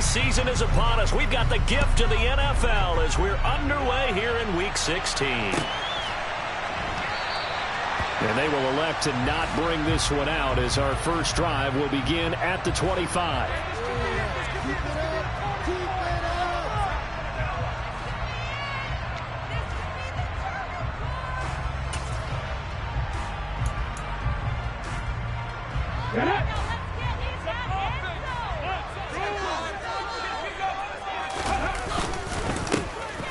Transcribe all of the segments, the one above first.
season is upon us. We've got the gift of the NFL as we're underway here in Week 16. And they will elect to not bring this one out as our first drive will begin at the 25.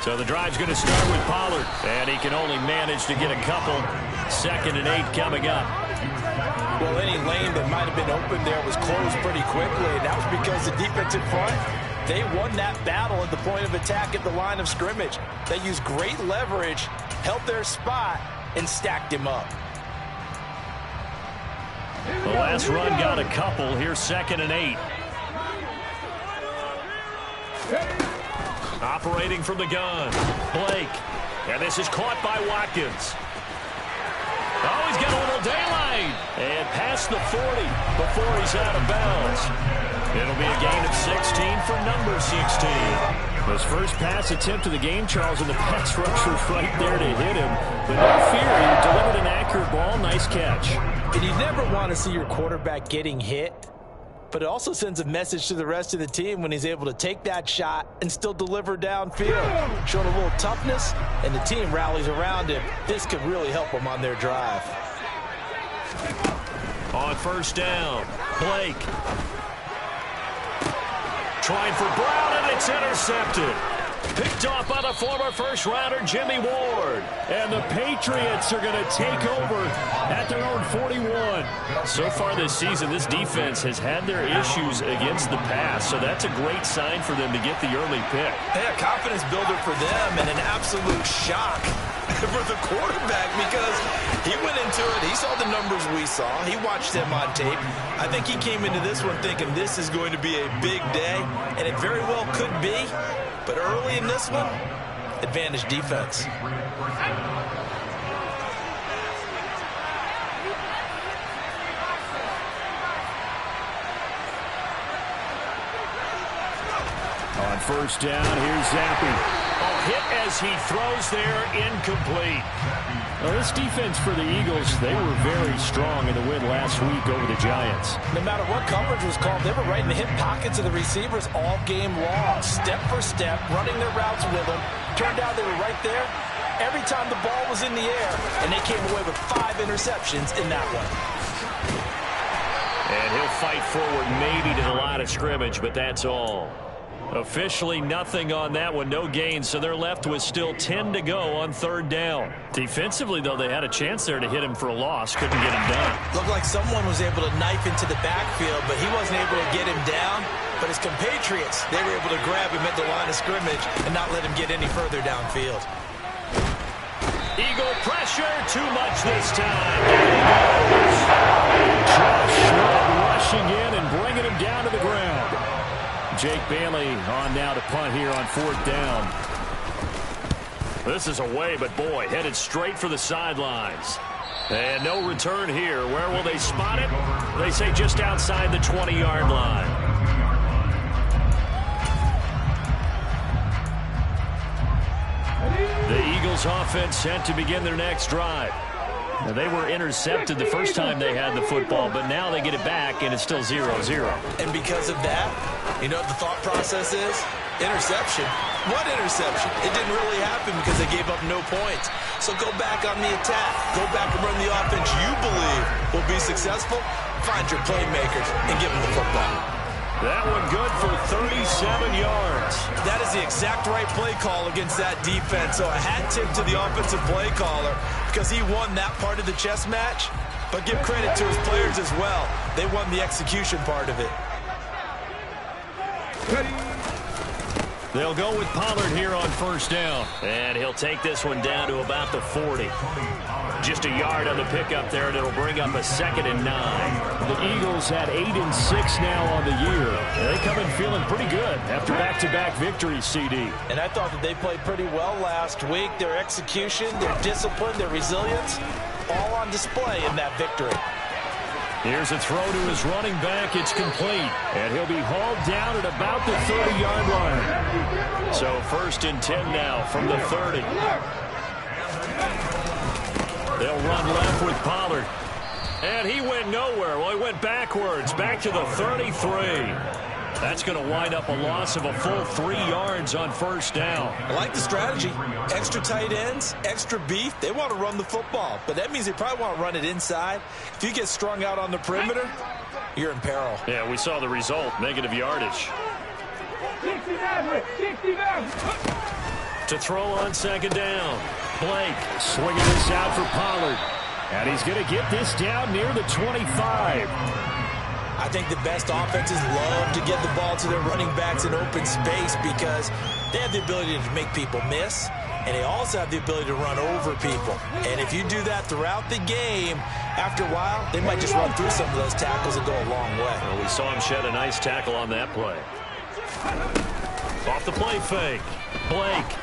So the drive's going to start with Pollard, and he can only manage to get a couple. 2nd and 8 coming up. Well, any lane that might have been open there was closed pretty quickly, and that was because the defensive front, they won that battle at the point of attack at the line of scrimmage. They used great leverage, held their spot, and stacked him up. The last run got a couple. Here's 2nd and 8. Operating from the gun, Blake. And this is caught by Watkins. Oh, he's got a little daylight. And past the 40 before he's out of bounds. It'll be a gain of 16 for number 16. His first pass attempt of the game, Charles, and the pass rush was right there to hit him. But no fear, he delivered an accurate ball. Nice catch. And you never want to see your quarterback getting hit. But it also sends a message to the rest of the team when he's able to take that shot and still deliver downfield. Showing a little toughness, and the team rallies around him. This could really help them on their drive. On first down, Blake. Trying for Brown, and it's intercepted. Picked off by the former first-rounder Jimmy Ward. And the Patriots are going to take over at their own 41. So far this season, this defense has had their issues against the pass, so that's a great sign for them to get the early pick. A confidence builder for them and an absolute shock for the quarterback because he went into it. He saw the numbers we saw. He watched them on tape. I think he came into this one thinking this is going to be a big day, and it very well could be. But early in this one, advantage defense. On first down, here's Zappi. Hit as he throws there, incomplete. Well, this defense for the Eagles, they were very strong in the win last week over the Giants. No matter what coverage was called, they were right in the hip pockets of the receivers all game long, step for step, running their routes with them. Turned out they were right there every time the ball was in the air, and they came away with 5 interceptions in that one. And he'll fight forward maybe to the line of scrimmage, but that's all. Officially nothing on that one, no gain, so they're left with still 10 to go on third down. Defensively, though, they had a chance there to hit him for a loss, couldn't get him done. Looked like someone was able to knife into the backfield, but he wasn't able to get him down. But his compatriots, they were able to grab him at the line of scrimmage and not let him get any further downfield. Eagle pressure, too much this time. Josh rushing in and bringing him down to the ground. Jake Bailey on now to punt here on fourth down. This is away, but boy, headed straight for the sidelines. And no return here. Where will they spot it? They say just outside the 20-yard line. The Eagles offense set to begin their next drive. Now, they were intercepted the first time they had the football, but now they get it back, and it's still 0-0. And because of that, you know what the thought process is? Interception. What interception? It didn't really happen because they gave up no points. So go back on the attack. Go back and run the offense you believe will be successful. Find your playmakers and give them the football. That one good for 37 yards. That is the exact right play call against that defense. So a hat tip to the offensive play caller because he won that part of the chess match. But give credit to his players as well. They won the execution part of it. They'll go with Pollard here on first down. And he'll take this one down to about the 40. Just a yard on the pickup there, and it'll bring up a 2nd and 9. The Eagles had 8 and 6 now on the year. They come in feeling pretty good after back-to-back victories, CD. And I thought that they played pretty well last week. Their execution, their discipline, their resilience, all on display in that victory. Here's a throw to his running back. It's complete. And he'll be hauled down at about the 30-yard line. So 1st and 10 now from the 30. They'll run left with Pollard. And he went nowhere. Well, he went backwards, back to the 33. That's going to wind up a loss of a full 3 yards on 1st down. I like the strategy. Extra tight ends, extra beef. They want to run the football, but that means they probably want to run it inside. If you get strung out on the perimeter, you're in peril. Yeah, we saw the result, negative yardage. To throw on 2nd down. Blake swinging this out for Pollard. And he's going to get this down near the 25. I think the best offenses love to get the ball to their running backs in open space because they have the ability to make people miss, and they also have the ability to run over people. And if you do that throughout the game, after a while, they might just run through some of those tackles and go a long way. Well, we saw him shed a nice tackle on that play. Off the play fake. Blake.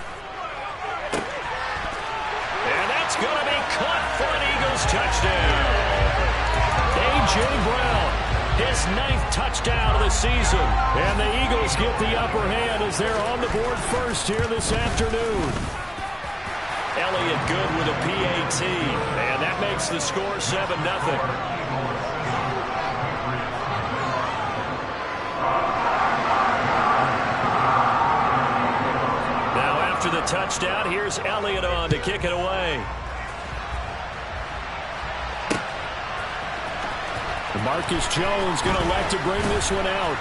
And that's going to be caught for an Eagles touchdown. A.J. Brown. His 9th touchdown of the season. And the Eagles get the upper hand as they're on the board first here this afternoon. Elliott good with a PAT. And that makes the score 7-0. Now after the touchdown, here's Elliott on to kick it away. Marcus Jones going to elect to bring this one out.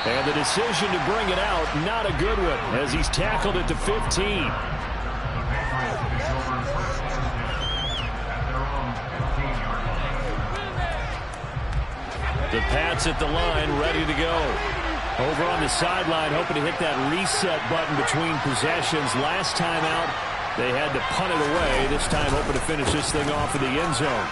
And the decision to bring it out, not a good one, as he's tackled at the 15. The Pats at the line, ready to go. Over on the sideline, hoping to hit that reset button between possessions. Last time out, they had to punt it away. This time, hoping to finish this thing off in the end zone.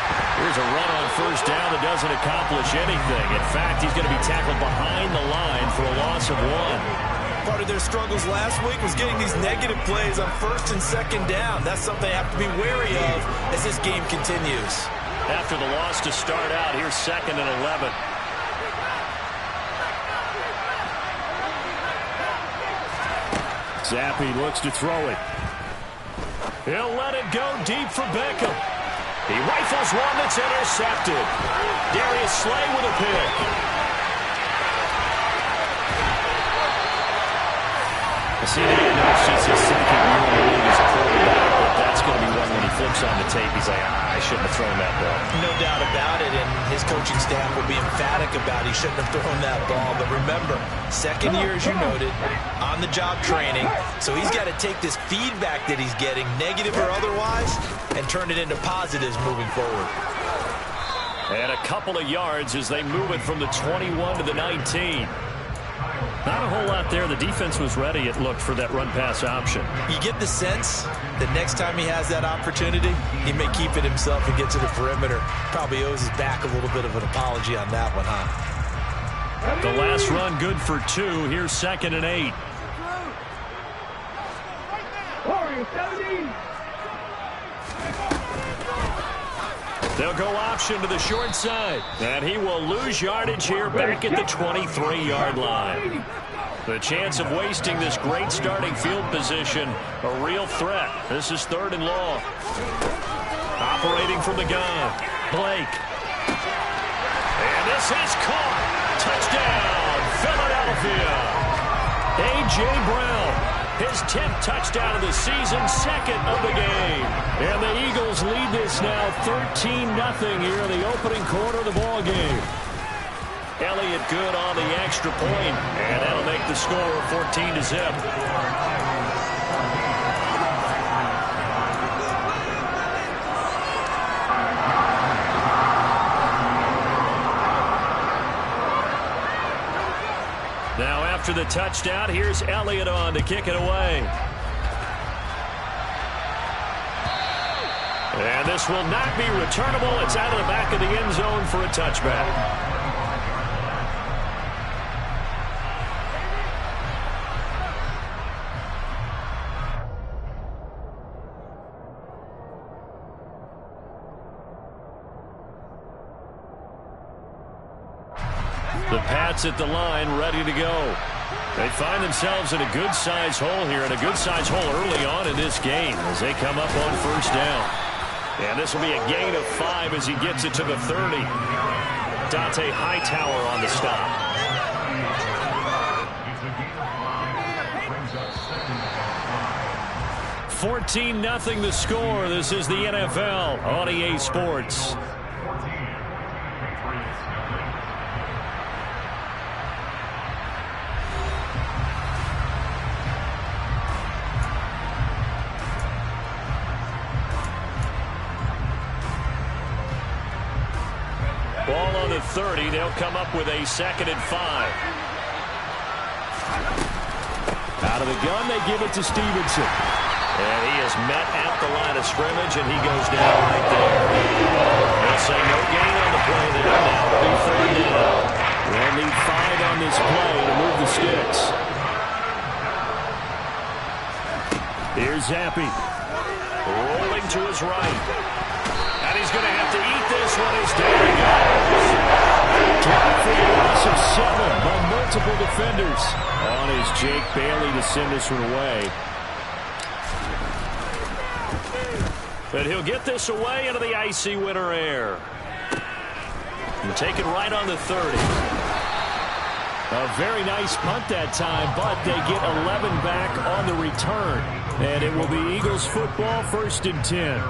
Here's a run on 1st down that doesn't accomplish anything. In fact, he's going to be tackled behind the line for a loss of 1. Part of their struggles last week was getting these negative plays on 1st and 2nd down. That's something they have to be wary of as this game continues. After the loss to start out, here's 2nd and 11. Zappi looks to throw it. He'll let it go deep for Beckham. He rifles one that's intercepted. Darius Slay with a pick. See, it's just his 2nd year in the league as a quarterback, but that's going to be one when he flips on the tape. He's like, I shouldn't have thrown that ball. No doubt about it, and his coaching staff will be emphatic about he shouldn't have thrown that ball. But remember, 2nd year, as you noted, on-the-job training, so he's got to take this feedback that he's getting, negative or otherwise, and turn it into positives moving forward. And a couple of yards as they move it from the 21 to the 19. Not a whole lot there. The defense was ready, it looked, for that run-pass option. You get the sense that next time he has that opportunity, he may keep it himself and get to the perimeter. Probably owes his back a little bit of an apology on that one, huh? The last run good for 2. Here's 2nd and 8. They'll go option to the short side. And he will lose yardage here back at the 23-yard line. The chance of wasting this great starting field position, a real threat. This is 3rd and long. Operating from the gun, Blake. And this is caught. Touchdown, Philadelphia. A.J. Brown. His 10th touchdown of the season, 2nd of the game. And the Eagles lead this now 13-0 here in the opening quarter of the ball game. Elliott good on the extra point, and that'll make the score 14-0. Now after the touchdown, here's Elliott on to kick it away. And this will not be returnable. It's out of the back of the end zone for a touchback. The Pats at the line, ready to go. They find themselves in a good-sized hole here, and a good-sized hole early on in this game as they come up on first down. And this will be a gain of 5 as he gets it to the 30. Dante Hightower on the stop. 14-0 the score. This is the NFL on EA Sports. Ball on the 30. They'll come up with a 2nd and 5. Out of the gun, they give it to Stevenson. And he is met at the line of scrimmage, and he goes down right there. They'll say no gain on the play there. Now it'll be 3rd down. They'll need 5 on this play to move the sticks. Here's Zappi. Rolling to his right. And he's going to have to eat this one as down he goes. Dropped for the loss of 7 by multiple defenders. On is Jake Bailey to send this one away. But he'll get this away into the icy winter air. And take it right on the 30. A very nice punt that time, but they get 11 back on the return. And it will be Eagles football, 1st and 10.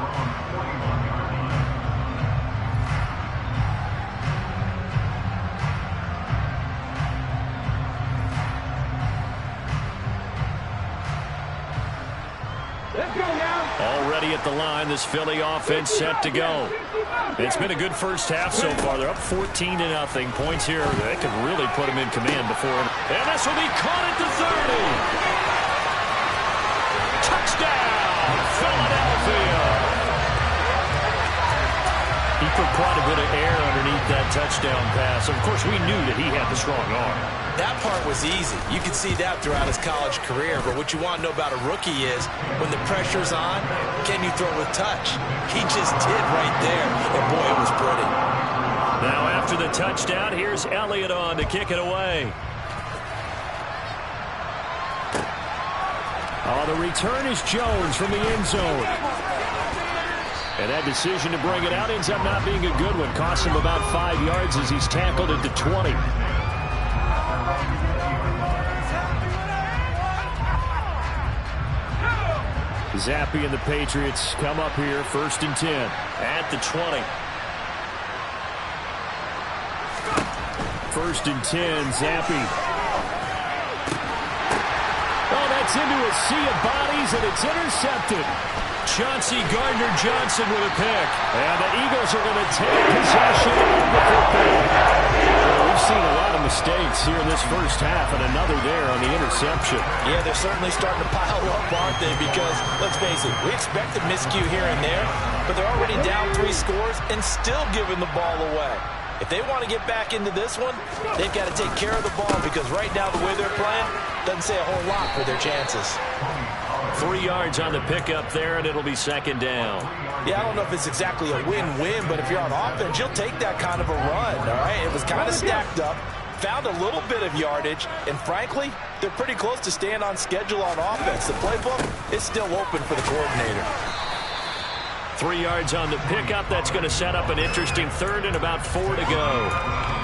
Already at the line, this Philly offense set to go. It's been a good first half so far. They're up 14-0. Points here, they could really put them in command before. And this will be caught at the 30. Touchdown, Philadelphia. He put quite a bit of air underneath that touchdown pass. Of course, we knew that he had the strong arm. That part was easy. You can see that throughout his college career. But what you want to know about a rookie is when the pressure's on, can you throw with touch? He just did right there. And boy, it was pretty. Now after the touchdown, here's Elliott on to kick it away. Oh, the return is Jones from the end zone. And that decision to bring it out ends up not being a good one. Costs him about 5 yards as he's tackled at the 20. Zappi and the Patriots come up here, 1st and 10. At the 20. 1st and 10, Zappi. Oh, that's into a sea of bodies, and it's intercepted. Chauncey Gardner-Johnson with a pick. And the Eagles are going to take possession of the football. Well, we've seen a lot of mistakes here in this first half, and another there on the interception. Yeah, they're certainly starting to pile up, aren't they? Because, let's face it, we expect a miscue here and there, but they're already down 3 scores and still giving the ball away. If they want to get back into this one, they've got to take care of the ball because right now the way they're playing doesn't say a whole lot for their chances. 3 yards on the pickup there, and it'll be 2nd down. Yeah, I don't know if it's exactly a win-win, but if you're on offense, you'll take that kind of a run, all right? It was kind of stacked up, found a little bit of yardage, and frankly, they're pretty close to staying on schedule on offense. The playbook is still open for the coordinator. 3 yards on the pickup. That's going to set up an interesting 3rd and about 4 to go.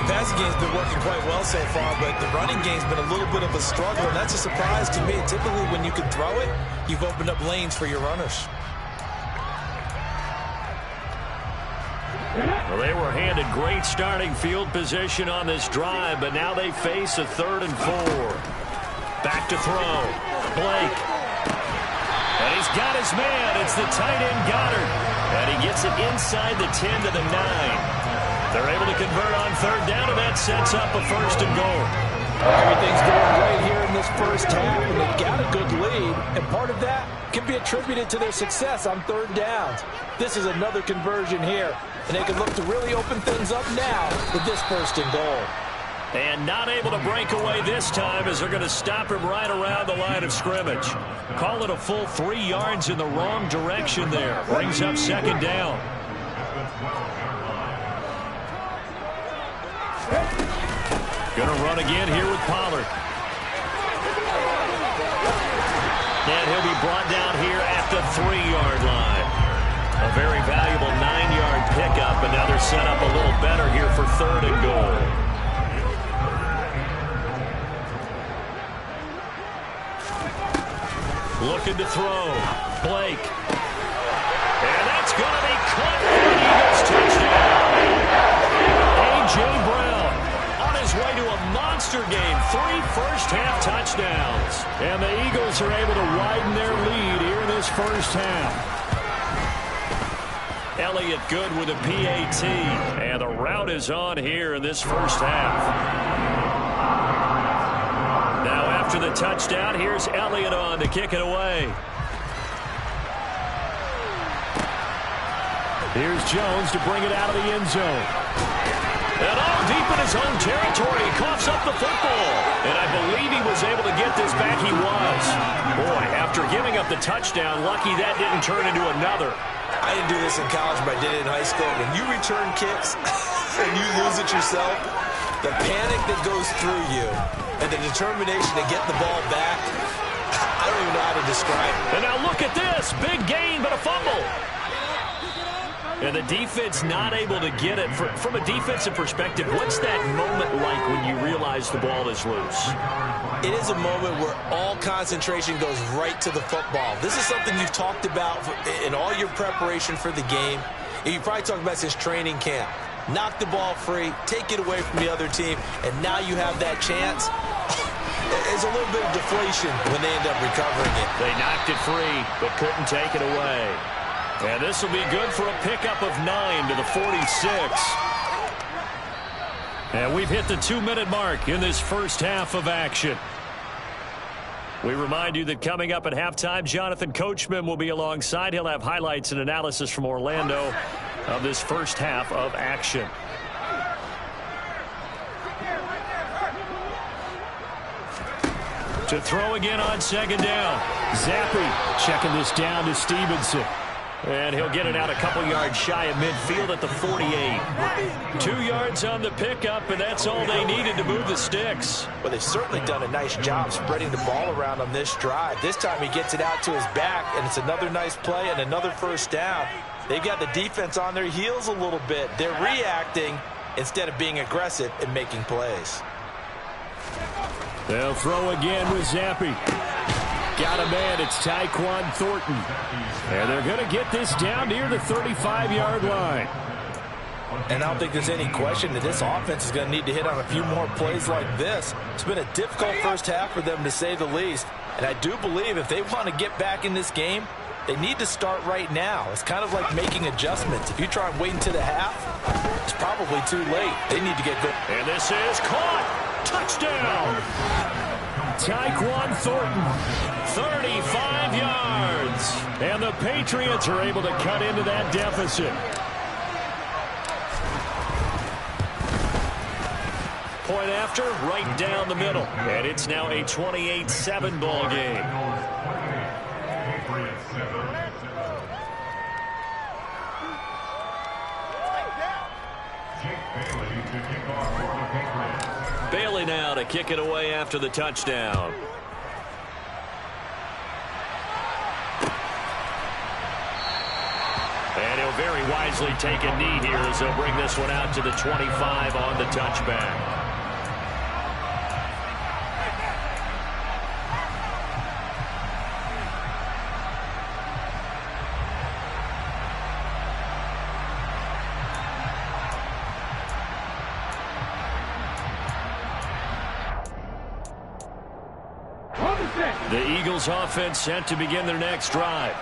The passing game's been working quite well so far, but the running game's been a little bit of a struggle, and that's a surprise to me. Typically, when you can throw it, you've opened up lanes for your runners. Well, they were handed great starting field position on this drive, but now they face a 3rd and 4. Back to throw. Blake. And he's got his man. It's the tight end Goddard. And he gets it inside the 10 to the 9. They're able to convert on 3rd down, and that sets up a 1st and goal. Everything's going right here in this first half, and they've got a good lead. And part of that can be attributed to their success on 3rd downs. This is another conversion here, and they can look to really open things up now with this 1st and goal. And not able to break away this time as they're going to stop him right around the line of scrimmage. Call it a full 3 yards in the wrong direction there. Brings up 2nd down. Going to run again here with Pollard. And he'll be brought down here at the 3-yard line. A very valuable 9-yard pickup, and now they're set up a little better here for 3rd and goal. Looking to throw. Blake. And that's going to be caught for an Eagles touchdown. A.J. Brown on his way to a monster game. 3 first-half touchdowns. And the Eagles are able to widen their lead here in this first half. Elliott good with a PAT. And the route is on here in this first half. Now after the touchdown, here's Elliott on to kick it away. Here's Jones to bring it out of the end zone. And all deep in his own territory, he coughs up the football. And I believe he was able to get this back. He was. Boy, after giving up the touchdown, lucky that didn't turn into another. I didn't do this in college, but I did it in high school. When you return kicks and you lose it yourself, the panic that goes through you and the determination to get the ball back, I don't even know how to describe it. And now look at this. Big gain, but a fumble. And the defense not able to get it. From a defensive perspective, what's that moment like when you realize the ball is loose? It is a moment where all concentration goes right to the football. This is something you've talked about in all your preparation for the game. And you probably talked about since training camp. Knock the ball free, take it away from the other team, and now you have that chance. There's a little bit of deflation when they end up recovering it. They knocked it free, but couldn't take it away. And this will be good for a pickup of 9 to the 46. And we've hit the 2-minute mark in this first half of action. We remind you that coming up at halftime, Jonathan Coachman will be alongside. He'll have highlights and analysis from Orlando of this first half of action. To throw again on 2nd down. Zappi checking this down to Stevenson. And he'll get it out a couple yards shy of midfield at the 48. 2 yards on the pickup, and that's all they needed to move the sticks. Well, they've certainly done a nice job spreading the ball around on this drive. This time he gets it out to his back, and it's another nice play and another first down. They've got the defense on their heels a little bit. They're reacting instead of being aggressive and making plays. They'll throw again with Zappi. Got a man. It's Tyquan Thornton. And they're going to get this down near the 35-yard line. And I don't think there's any question that this offense is going to need to hit on a few more plays like this. It's been a difficult first half for them, to say the least. And I do believe if they want to get back in this game, they need to start right now. It's kind of like making adjustments. If you try and wait until the half, it's probably too late. They need to get going. And this is caught. Touchdown. Tyquan Thornton. 35 yards. And the Patriots are able to cut into that deficit. Point after, right down the middle. And it's now a 28-7 ball game. Bailey now to kick it away after the touchdown. And he'll very wisely take a knee here as they'll bring this one out to the 25 on the touchback. The Eagles offense set to begin their next drive.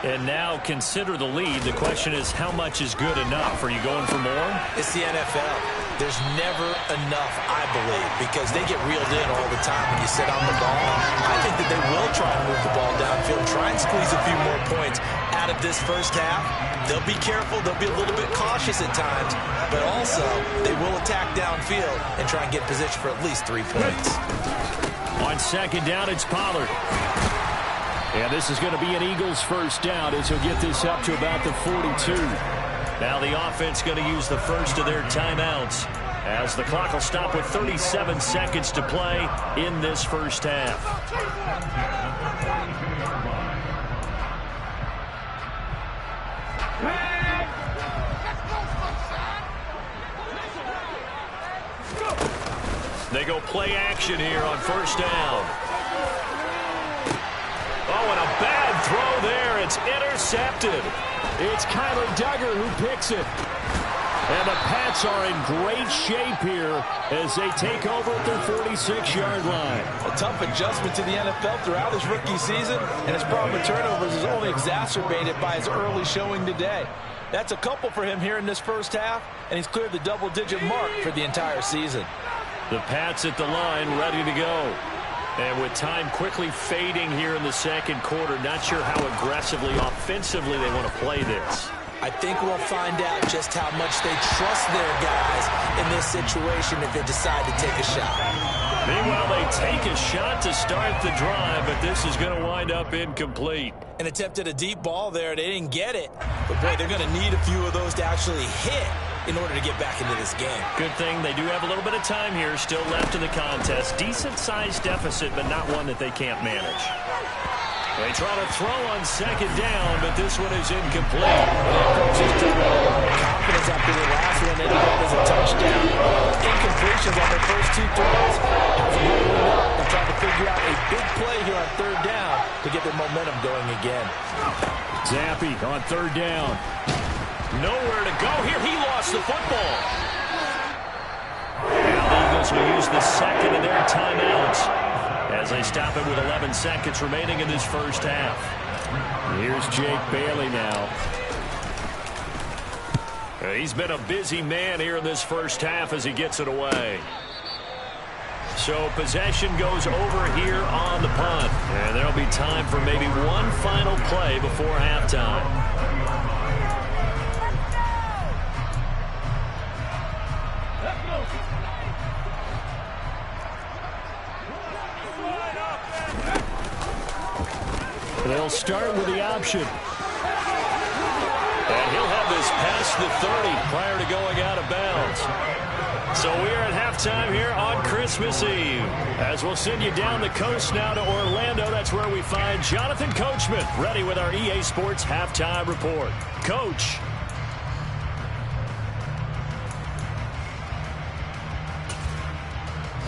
And now consider the lead. The question is, how much is good enough? Are you going for more? It's the NFL. There's never enough, I believe, because they get reeled in all the time when you sit on the ball. I think that they will try and move the ball downfield, try and squeeze a few more points out of this first half. They'll be careful. They'll be a little bit cautious at times, but also they will attack downfield and try and get position for at least 3 points. On 2nd down, it's Pollard. And this is going to be an Eagles first down as he'll get this up to about the 42. Now the offense going to use the first of their timeouts. as the clock will stop with 37 seconds to play in this first half. They go play action here on first down. Oh, and a bad throw there. It's intercepted. It's Kyler Duggar who picks it. And the Pats are in great shape here as they take over at their 46-yard line. A tough adjustment to the NFL throughout his rookie season, and his problem with turnovers is only exacerbated by his early showing today. That's a couple for him here in this first half, and he's cleared the double-digit mark for the entire season. The Pats at the line, ready to go. And with time quickly fading here in the second quarter, not sure how aggressively, offensively they want to play this. I think we'll find out just how much they trust their guys in this situation if they decide to take a shot. Meanwhile, they take a shot to start the drive, but this is going to wind up incomplete. An attempt at a deep ball there. They didn't get it. But, boy, they're going to need a few of those to actually hit in order to get back into this game. Good thing they do have a little bit of time here still left in the contest. Decent-sized deficit, but not one that they can't manage. They try to throw on second down, but this one is incomplete. Confidence after the last one ended up as a touchdown. Incompletions on their first two throws has them holding up. They're trying to figure out a big play here on third down to get their momentum going again. Zappi on third down. Nowhere to go here. He lost the football. Now the Eagles will use the second of their timeouts as they stop it with 11 seconds remaining in this first half. Here's Jake Bailey now. He's been a busy man here in this first half as he gets it away. So possession goes over here on the punt. And there'll be time for maybe one final play before halftime. They'll start with the option. And he'll have this past the 30 prior to going out of bounds. So we're at halftime here on Christmas Eve. As we'll send you down the coast now to Orlando, that's where we find Jonathan Coachman ready with our EA Sports Halftime Report. Coach.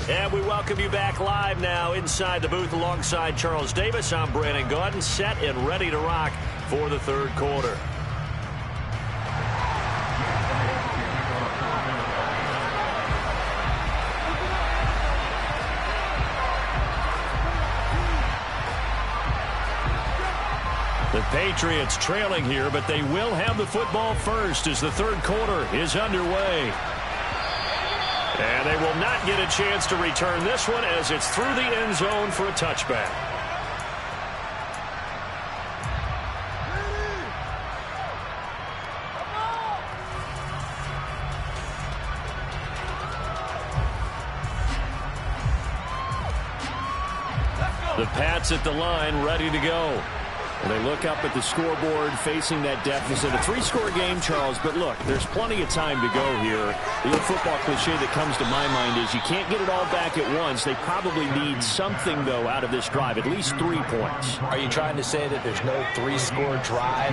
And we welcome you back live now inside the booth alongside Charles Davis. I'm Brandon Gaudin, set and ready to rock for the third quarter. The Patriots trailing here, but they will have the football first as the third quarter is underway. And they will not get a chance to return this one as it's through the end zone for a touchback. The Pats at the line, ready to go. Well, they look up at the scoreboard facing that deficit. A three-score game, Charles, but look, there's plenty of time to go here. The old football cliche that comes to my mind is you can't get it all back at once. They probably need something, though, out of this drive, at least 3 points. Are you trying to say that there's no three-score drive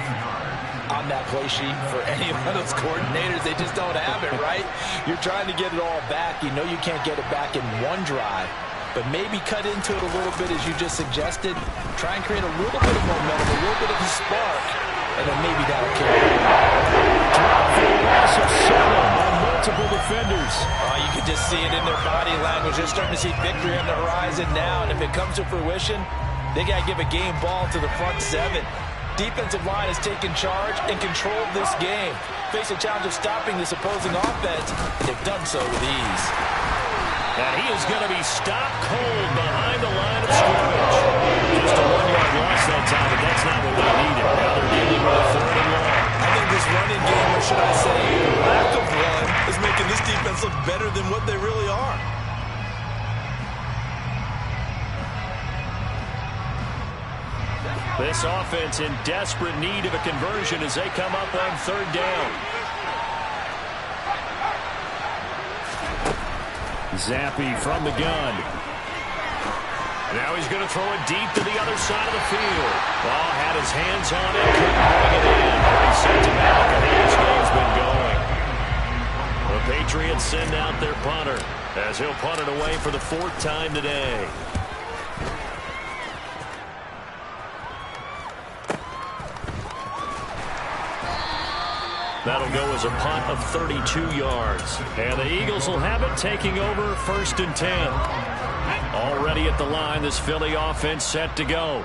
on that play sheet for any of those coordinators? They just don't have it, right? You're trying to get it all back. You know you can't get it back in one drive. But maybe cut into it a little bit, as you just suggested. Try and create a little bit of momentum, a little bit of a spark, and then maybe that'll carry it. Drop for the loss of 7 on multiple defenders. You can just see it in their body language. They're starting to see victory on the horizon now, and if it comes to fruition, they got to give a game ball to the front 7. Defensive line has taken charge and control of this game. Face a challenge of stopping this opposing offense, and they've done so with ease. And he is going to be stopped cold behind the line of scrimmage. Just a 1-yard loss that time, but that's not what they needed. Now they're dealing with a 3rd and long. I think this running game, or should I say lack of one, is making this defense look better than what they really are. This offense in desperate need of a conversion as they come up on 3rd down. Zappi from the gun. Now he's going to throw it deep to the other side of the field. Ball had his hands on it, couldn't bring it in. Pretty sentimental the way this game's been going. The Patriots send out their punter as he'll punt it away for the 4th time today. That'll go as a punt of 32 yards. And the Eagles will have it, taking over 1st and 10. Already at the line, this Philly offense set to go.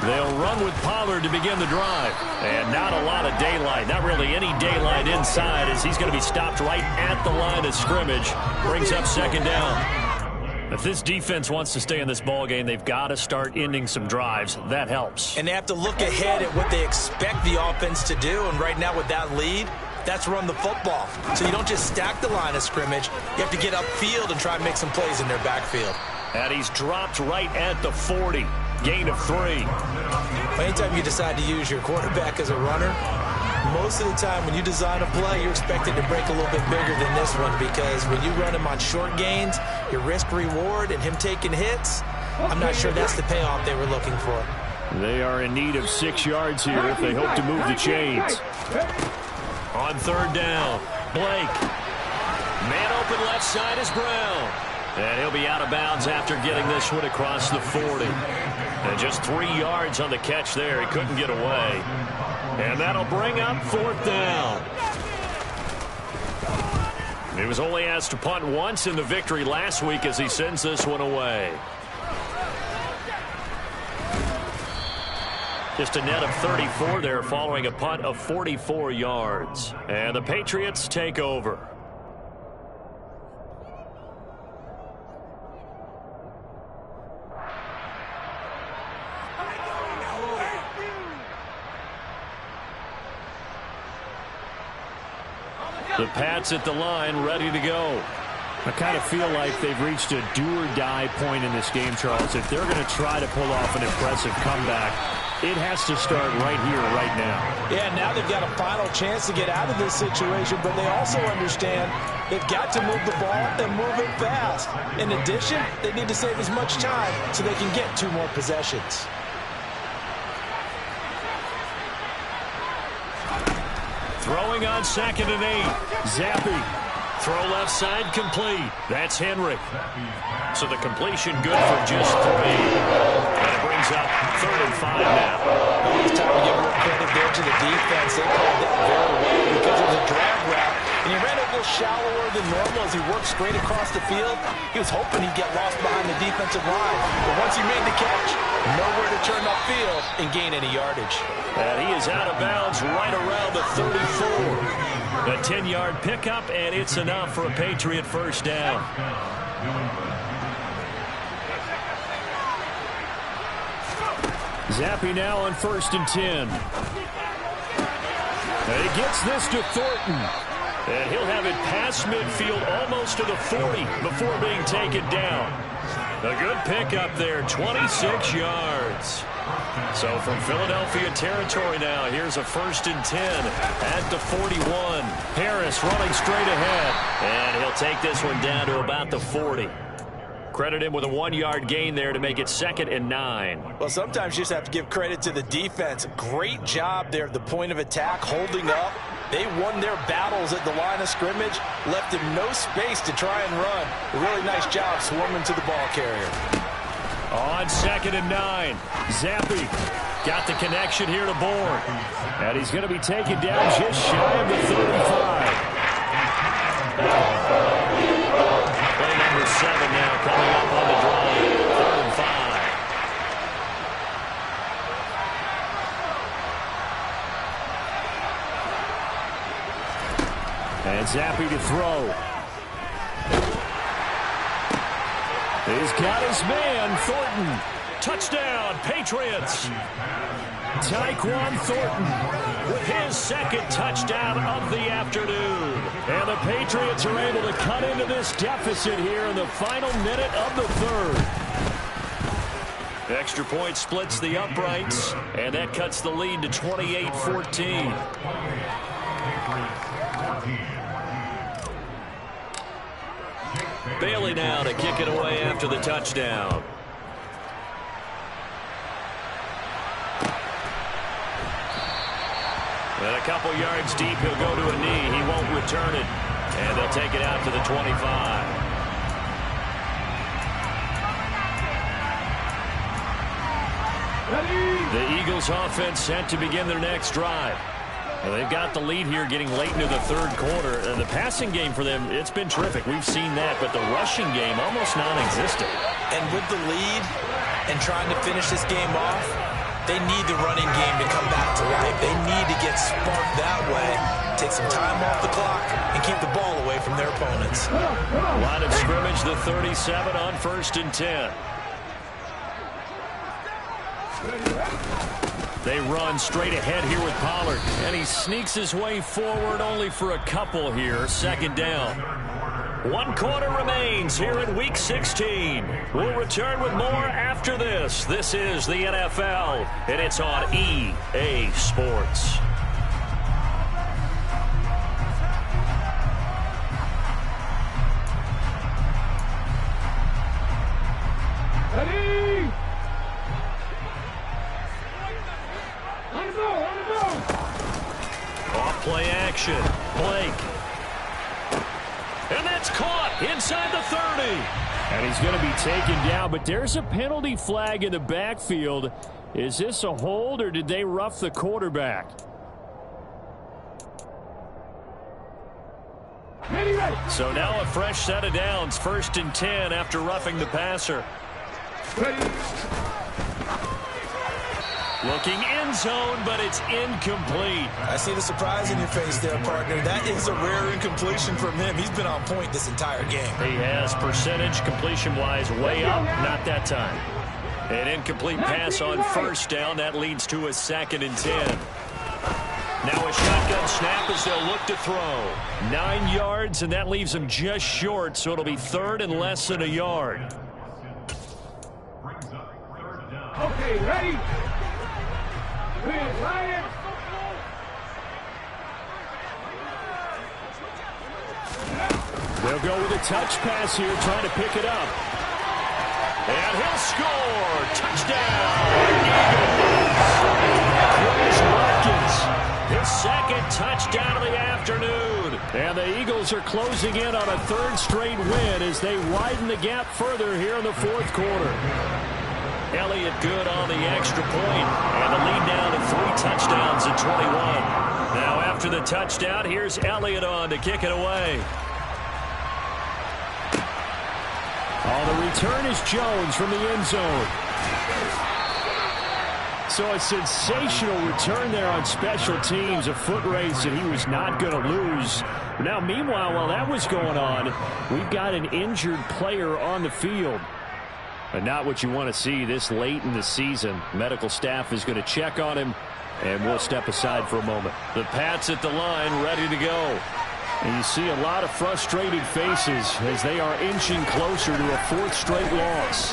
They'll run with Pollard to begin the drive. And not a lot of daylight, not really any daylight inside, as he's going to be stopped right at the line of scrimmage. Brings up 2nd down. If this defense wants to stay in this ballgame, they've got to start ending some drives. That helps. And they have to look ahead at what they expect the offense to do. And right now with that lead, that's run the football. So you don't just stack the line of scrimmage. You have to get upfield and try and make some plays in their backfield. And he's dropped right at the 40. Gain of 3. Anytime you decide to use your quarterback as a runner, most of the time when you design a play, you're expected to break a little bit bigger than this one, because when you run him on short gains, your risk-reward and him taking hits, I'm not sure that's the payoff they were looking for. They are in need of 6 yards here if they hope to move the chains. On 3rd down, Blake. Man open left side is Brown. And he'll be out of bounds after getting this one across the 40. And just 3 yards on the catch there. He couldn't get away. And that'll bring up 4th down. He was only asked to punt once in the victory last week as he sends this one away. Just a net of 34 there following a punt of 44 yards. And the Patriots take over. The Pats at the line, ready to go. I kind of feel like they've reached a do-or-die point in this game, Charles. If they're going to try to pull off an impressive comeback, it has to start right here, right now. Yeah, now they've got a final chance to get out of this situation, but they also understand they've got to move the ball and move it fast. In addition, they need to save as much time so they can get 2 more possessions. Throwing on 2nd and 8. Zappi. Throw left side complete. That's Henry. So the completion good for just 3. And it brings up 3rd and 5 now. It's time to give more credit there to the defense. They played that very well because it was a drag route. And he ran a little shallower than normal as he worked straight across the field. He was hoping he'd get lost behind the defensive line. But once he made the catch, nowhere to turn upfield and gain any yardage. And he is out of bounds right around the 34. A 10-yard pickup, and it's enough for a Patriot 1st down. Zappi now on 1st and 10. And he gets this to Thornton. And he'll have it past midfield almost to the 40 before being taken down. A good pickup there, 26 yards. So from Philadelphia territory now, here's a 1st and 10 at the 41. Harris running straight ahead. And he'll take this one down to about the 40. Credit him with a 1-yard gain there to make it 2nd and 9. Well, sometimes you just have to give credit to the defense. Great job there at the point of attack, holding up. They won their battles at the line of scrimmage, left him no space to try and run. A really nice job swarming to the ball carrier. On 2nd and 9, Zappi got the connection here to Bourne. And he's going to be taken down just shy of the 35. Play number 7 now coming up on the drive. 3rd and 5. And Zappi to throw. He's got his man, Thornton. Touchdown, Patriots. Tyquan Thornton with his 2nd touchdown of the afternoon. And the Patriots are able to cut into this deficit here in the final minute of the 3rd. Extra point splits the uprights, and that cuts the lead to 28-14. Bailey now to kick it away after the touchdown. And a couple yards deep, he'll go to a knee. He won't return it. And they'll take it out to the 25. The Eagles offense set to begin their next drive. Well, they've got the lead here getting late into the third quarter. The passing game for them, it's been terrific. We've seen that, but the rushing game almost non-existent. And with the lead and trying to finish this game off, they need the running game to come back to life. They need to get sparked that way, take some time off the clock, and keep the ball away from their opponents. Line of scrimmage, the 37 on 1st and 10. They run straight ahead here with Pollard, and he sneaks his way forward only for a couple here. 2nd down. 1 quarter remains here in Week 16. We'll return with more after this. This is the NFL, and it's on EA Sports. Off play action. Blake. And that's caught inside the 30. And he's going to be taken down, but there's a penalty flag in the backfield. Is this a hold, or did they rough the quarterback? So now a fresh set of downs. 1st and 10 after roughing the passer. Looking end zone, but it's incomplete. I see the surprise in your face there, partner. That is a rare incompletion from him. He's been on point this entire game. He has percentage completion-wise way up, not that time. An incomplete pass on 1st down. That leads to a 2nd and 10. Now a shotgun snap as they'll look to throw. 9 yards, and that leaves them just short, so it'll be 3rd and less than a yard. Okay, ready? They'll go with a touch pass here, trying to pick it up. And he'll score. Touchdown, Eagles. Watkins, his 2nd touchdown of the afternoon. And the Eagles are closing in on a 3rd straight win as they widen the gap further here in the 4th quarter. Elliott good on the extra point, and the lead down to 3 touchdowns at 21. Now after the touchdown, here's Elliott on to kick it away. The return is Jones from the end zone. So a sensational return there on special teams, a foot race that he was not going to lose. Now, meanwhile, while that was going on, we've got an injured player on the field. But not what you want to see this late in the season. Medical staff is going to check on him, and we'll step aside for a moment. The Pats at the line, ready to go. And you see a lot of frustrated faces as they are inching closer to a 4th straight loss.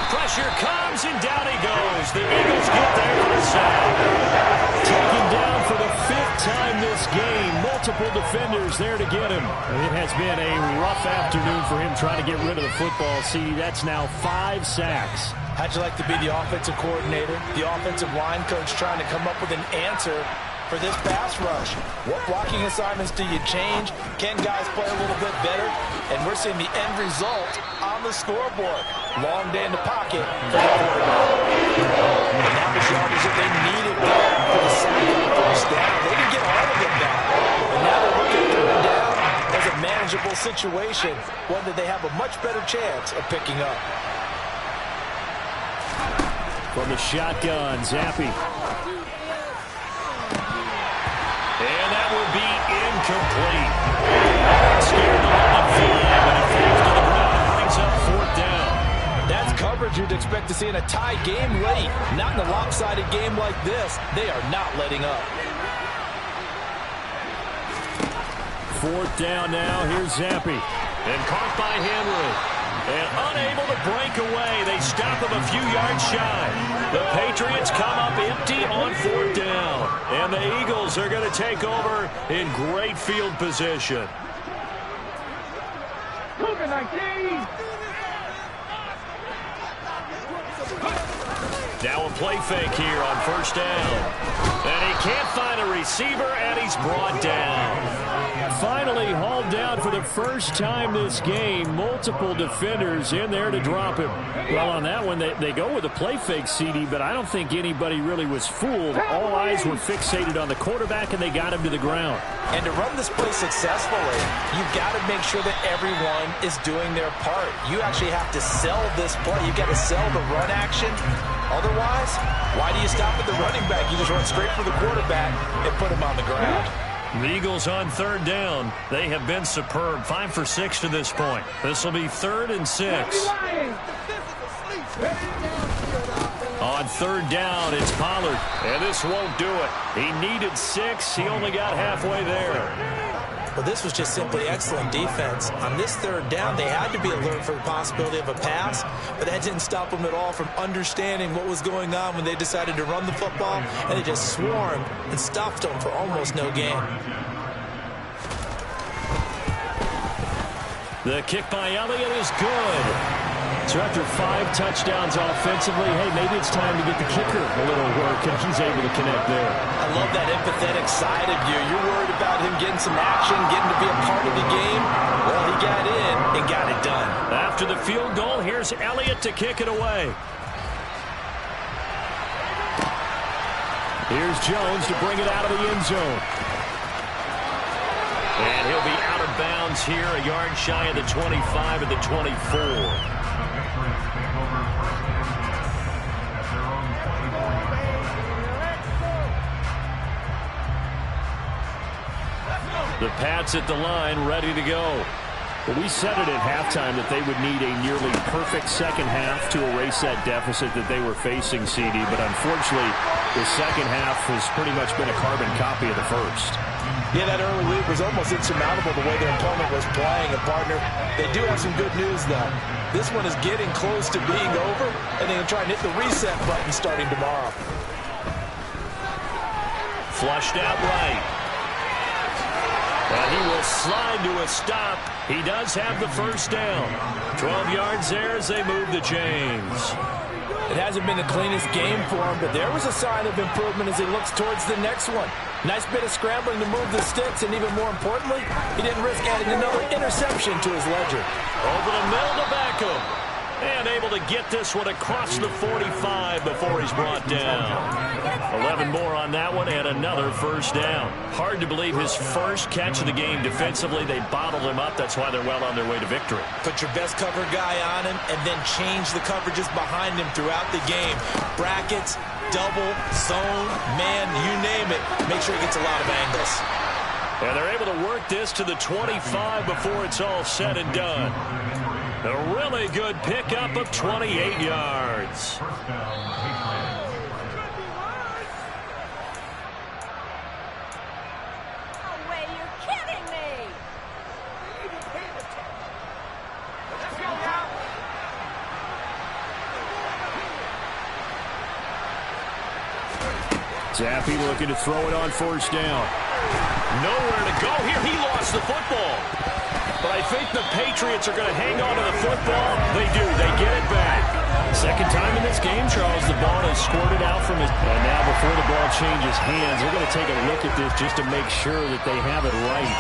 Pressure comes, and down he goes. The Eagles get there for the sack. Taken down for the 5th time this game. Multiple defenders there to get him. It has been a rough afternoon for him trying to get rid of the football. See, that's now 5 sacks. How'd you like to be the offensive coordinator, the offensive line coach trying to come up with an answer for this pass rush? What blocking assignments do you change? Can guys play a little bit better? And we're seeing the end result on the scoreboard. Long day in the pocket for the quarterback. And now the yardage that they needed for the sack on 1st down. They didn't get all of it back. And now they're looking at 3rd down as a manageable situation, one that they have a much better chance of picking up. From the shotgun, Zappi. And that will be incomplete. Scared the line flag, and it falls to the ground and brings up 4th down. That's coverage you'd expect to see in a tie game late. Not in a lopsided game like this. They are not letting up. 4th down now. Here's Zappi. And caught by Henry. And unable to break away. They stop him a few yards shy. The Patriots come up empty on 4th down. And the Eagles are going to take over in great field position. Now a play fake here on 1st down. And he can't find a receiver, and he's brought down. Finally hauled down for the first time this game. Multiple defenders in there to drop him. Well, on that one, they go with a play fake, CD, but I don't think anybody really was fooled. All eyes were fixated on the quarterback, and they got him to the ground. And to run this play successfully, you've got to make sure that everyone is doing their part. You actually have to sell this play. You've got to sell the run action. Otherwise, why do you stop at the running back? You just run straight for the quarterback and put him on the ground. The Eagles on 3rd down. They have been superb. 5 for 6 to this point. This will be 3rd and 6. On 3rd down, it's Pollard. And this won't do it. He needed 6. He only got halfway there. Well, this was just simply excellent defense. On this 3rd down, they had to be alert for the possibility of a pass, but that didn't stop them at all from understanding what was going on when they decided to run the football, and they just swarmed and stuffed them for almost no gain. The kick by Elliott is good. So after 5 touchdowns offensively, hey, maybe it's time to get the kicker a little work, and he's able to connect there. I love that empathetic side of you. You're worried about him getting some action, getting to be a part of the game. Well, he got in and got it done. After the field goal, here's Elliott to kick it away. Here's Jones to bring it out of the end zone. And he'll be out of bounds here, a yard shy of the 25 at the 24. The Pats at the line, ready to go. Well, we said it at halftime that they would need a nearly perfect second half to erase that deficit that they were facing, CD. But unfortunately, the second half has pretty much been a carbon copy of the first. Yeah, that early lead was almost insurmountable the way their opponent was playing. And, partner, they do have some good news, though. This one is getting close to being over, and they can try and hit the reset button starting tomorrow. Flushed out right. And he will slide to a stop. He does have the first down. 12 yards there as they move the chains. It hasn't been the cleanest game for him, but there was a sign of improvement as he looks towards the next one. Nice bit of scrambling to move the sticks, and even more importantly, he didn't risk adding another interception to his ledger. Over the middle to Beckham. And able to get this one across the 45 before he's brought down. 11 more on that one and another first down. Hard to believe his first catch of the game defensively. They bottled him up. That's why they're well on their way to victory. Put your best cover guy on him and then change the coverages behind him throughout the game. Brackets, double, zone, man, you name it. Make sure he gets a lot of angles. And they're able to work this to the 25 before it's all said and done. A really good pickup of 28 yards. Zappe looking to throw it on first down. Nowhere to go here. He lost the football. But I think the Patriots are going to hang on to the football. They do. They get it back. Second time in this game, Charles, the ball is squirted out from his... And now before the ball changes hands, they're going to take a look at this just to make sure that they have it right.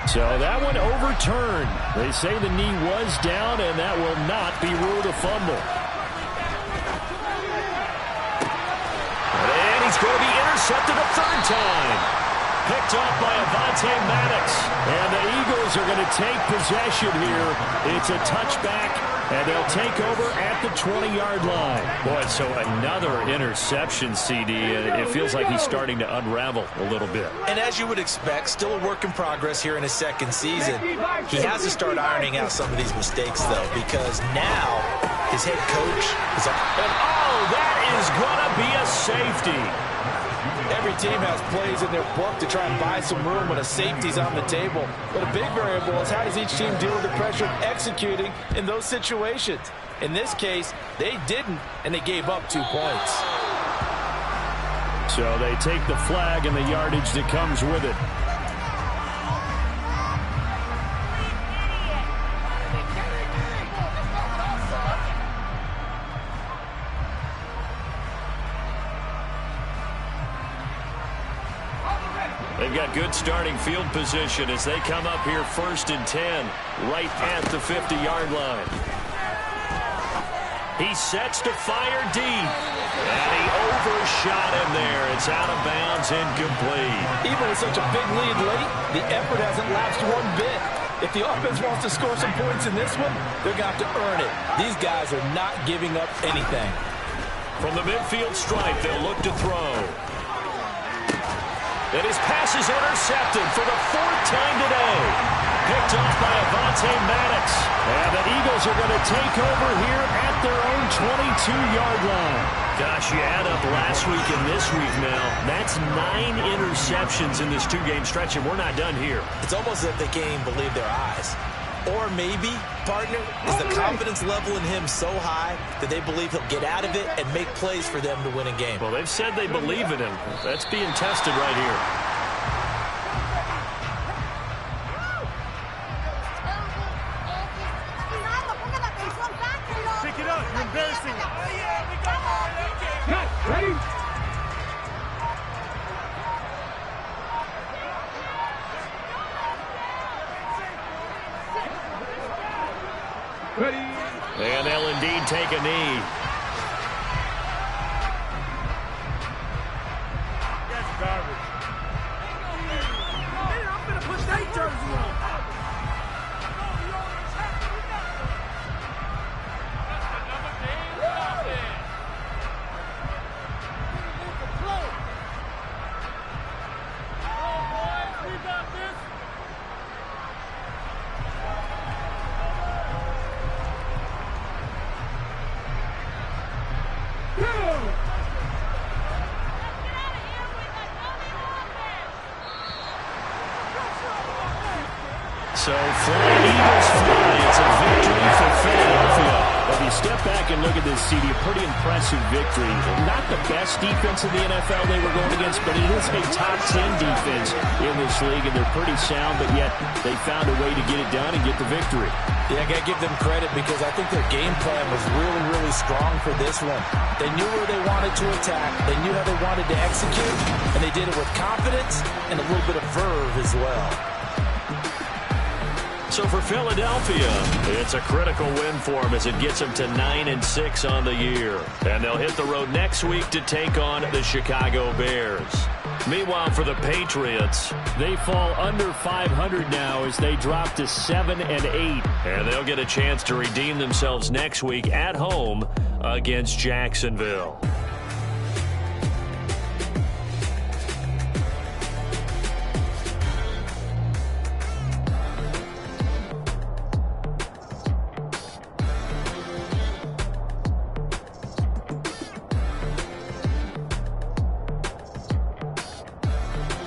So that one overturned. They say the knee was down, and that will not be ruled a fumble. And he's going to be intercepted a third time. Picked up by Avonte Maddox. And the Eagles are going to take possession here. It's a touchback, and they'll take over at the 20-yard line. Boy, so another interception, CD. It feels like he's starting to unravel a little bit. And as you would expect, still a work in progress here in his second season. He has to start ironing out some of these mistakes, though, because now his head coach is up. And, oh, that is going to be a safety. Every team has plays in their book to try and buy some room when a safety's on the table. But a big variable is how does each team deal with the pressure of executing in those situations. In this case, they didn't, and they gave up 2 points. So they take the flag and the yardage that comes with it. They've got good starting field position as they come up here 1st and 10, right at the 50-yard line. He sets to fire deep, and he overshot him there. It's out of bounds, incomplete. Even with such a big lead late, the effort hasn't lapsed one bit. If the offense wants to score some points in this one, they're going to have to earn it. These guys are not giving up anything. From the midfield stripe, they'll look to throw. And his pass is intercepted for the 4th time today. Picked off by Avonte Maddox. And the Eagles are going to take over here at their own 22-yard line. Gosh, you add up last week and this week now. That's 9 interceptions in this 2-game stretch, and we're not done here. It's almost as if they can't even believe their eyes. Or maybe, partner, is the confidence level in him so high that they believe he'll get out of it and make plays for them to win a game. Well, they've said they believe in him. That's being tested right here. Pick it up. You're embarrassing. Cut. Ready? Ready. And they'll indeed take a knee. That's garbage. I'm going to put that jersey on. So, fly, Eagles fly. It's a victory for Philadelphia. If you step back and look at this, CD, a pretty impressive victory. Not the best defense in the NFL they were going against, but it is a top 10 defense in this league, and they're pretty sound, but yet they found a way to get it done and get the victory. Yeah, I got to give them credit because I think their game plan was really, really strong for this one. They knew where they wanted to attack. They knew how they wanted to execute, and they did it with confidence and a little bit of verve as well. So for Philadelphia, it's a critical win for them as it gets them to 9-6 on the year. And they'll hit the road next week to take on the Chicago Bears. Meanwhile, for the Patriots, they fall under 500 now as they drop to 7-8. And they'll get a chance to redeem themselves next week at home against Jacksonville.